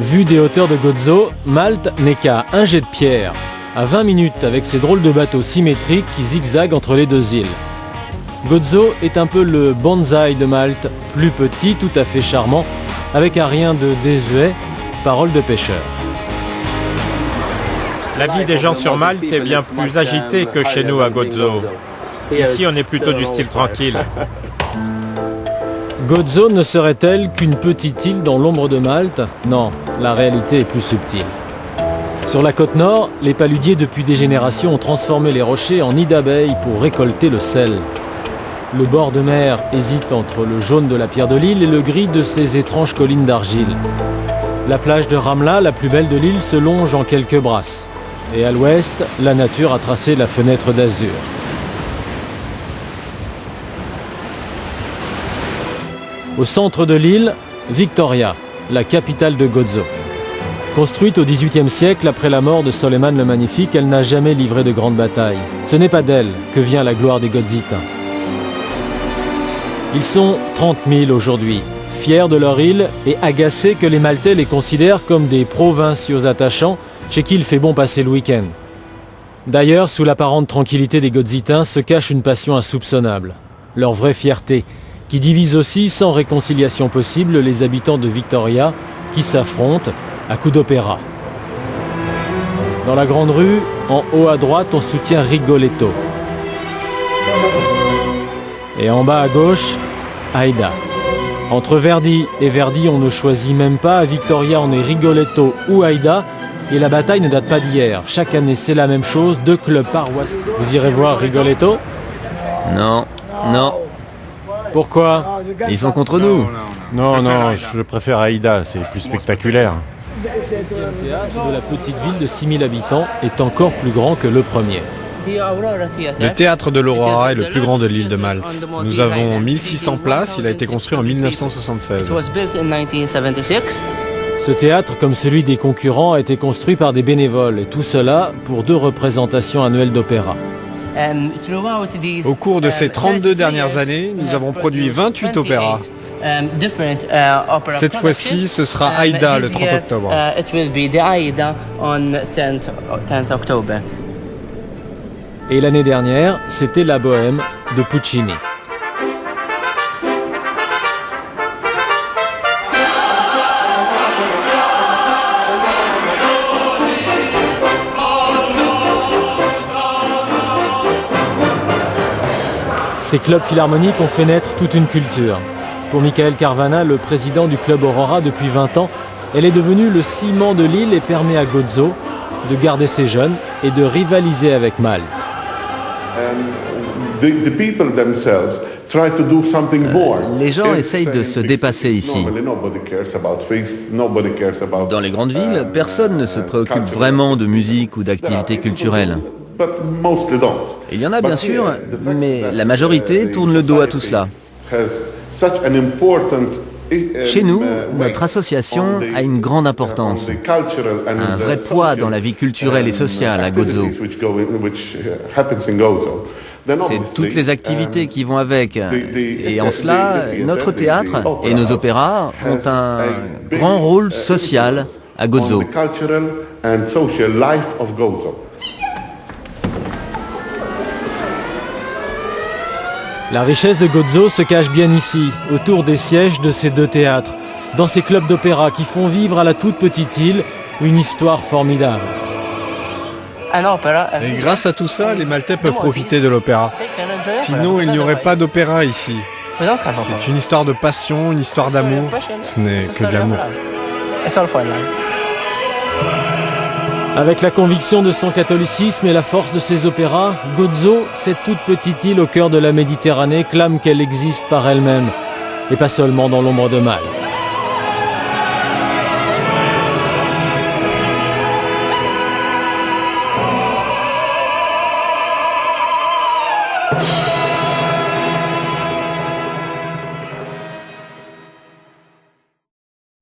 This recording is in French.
Vu des hauteurs de Gozo, Malte n'est qu'à un jet de pierre, à 20 minutes avec ses drôles de bateaux symétriques qui zigzaguent entre les deux îles. Gozo est un peu le bonsaï de Malte, plus petit, tout à fait charmant, avec un rien de désuet, parole de pêcheur. La vie des gens sur Malte est bien plus agitée que chez nous à Gozo. Ici, on est plutôt du style tranquille. Gozo ne serait-elle qu'une petite île dans l'ombre de Malte? Non, la réalité est plus subtile. Sur la côte nord, les paludiers depuis des générations ont transformé les rochers en nids d'abeilles pour récolter le sel. Le bord de mer hésite entre le jaune de la pierre de l'île et le gris de ces étranges collines d'argile. La plage de Ramla, la plus belle de l'île, se longe en quelques brasses. Et à l'ouest, la nature a tracé la fenêtre d'azur. Au centre de l'île, Victoria, la capitale de Gozo. Construite au XVIIIe siècle après la mort de Soleiman le Magnifique, elle n'a jamais livré de grandes batailles. Ce n'est pas d'elle que vient la gloire des Godzitains. Ils sont 30 000 aujourd'hui, fiers de leur île et agacés que les Maltais les considèrent comme des provinciaux attachants chez qui il fait bon passer le week-end. D'ailleurs, sous l'apparente tranquillité des Godzitains se cache une passion insoupçonnable, leur vraie fierté, qui divise aussi sans réconciliation possible les habitants de Victoria qui s'affrontent à coups d'opéra. Dans la grande rue, en haut à droite, on soutient Rigoletto. Et en bas à gauche, Aida. Entre Verdi et Verdi, on ne choisit même pas. À Victoria, on est Rigoletto ou Aida. Et la bataille ne date pas d'hier. Chaque année, c'est la même chose. Deux clubs paroissiens. Vous irez voir Rigoletto? Non. Pourquoi? Ils sont contre nous. Non, je préfère Aïda, c'est plus spectaculaire. Le deuxième théâtre de la petite ville de 6000 habitants est encore plus grand que le premier. Le théâtre de l'Aurora est le plus grand de l'île de Malte. Nous avons 1600 places, il a été construit en 1976. Ce théâtre, comme celui des concurrents, a été construit par des bénévoles, et tout cela pour 2 représentations annuelles d'opéra. Au cours de ces 32 dernières années, nous avons produit 28 opéras. Cette fois-ci, ce sera Aïda le 30 octobre. Et l'année dernière, c'était La Bohème de Puccini. Ces clubs philharmoniques ont fait naître toute une culture. Pour Michael Carvana, le président du club Aurora depuis 20 ans, elle est devenue le ciment de l'île et permet à Gozo de garder ses jeunes et de rivaliser avec Malte. Les gens essayent de se dépasser ici. Dans les grandes villes, personne ne se préoccupe vraiment de musique ou d'activités culturelles. Il y en a bien sûr, mais la majorité tourne le dos à tout cela. Chez nous, notre association a une grande importance, un vrai poids dans la vie culturelle et sociale à Gozo. C'est toutes les activités qui vont avec. Et en cela, notre théâtre et nos opéras ont un grand rôle social à Gozo. La richesse de Gozo se cache bien ici, autour des sièges de ces 2 théâtres, dans ces clubs d'opéra qui font vivre à la toute petite île une histoire formidable. Et grâce à tout ça, les Maltais peuvent profiter de l'opéra. Sinon, il n'y aurait pas d'opéra ici. C'est une histoire de passion, une histoire d'amour. Ce n'est que de l'amour. Avec la conviction de son catholicisme et la force de ses opéras, Gozo, cette toute petite île au cœur de la Méditerranée, clame qu'elle existe par elle-même, et pas seulement dans l'ombre de Malte.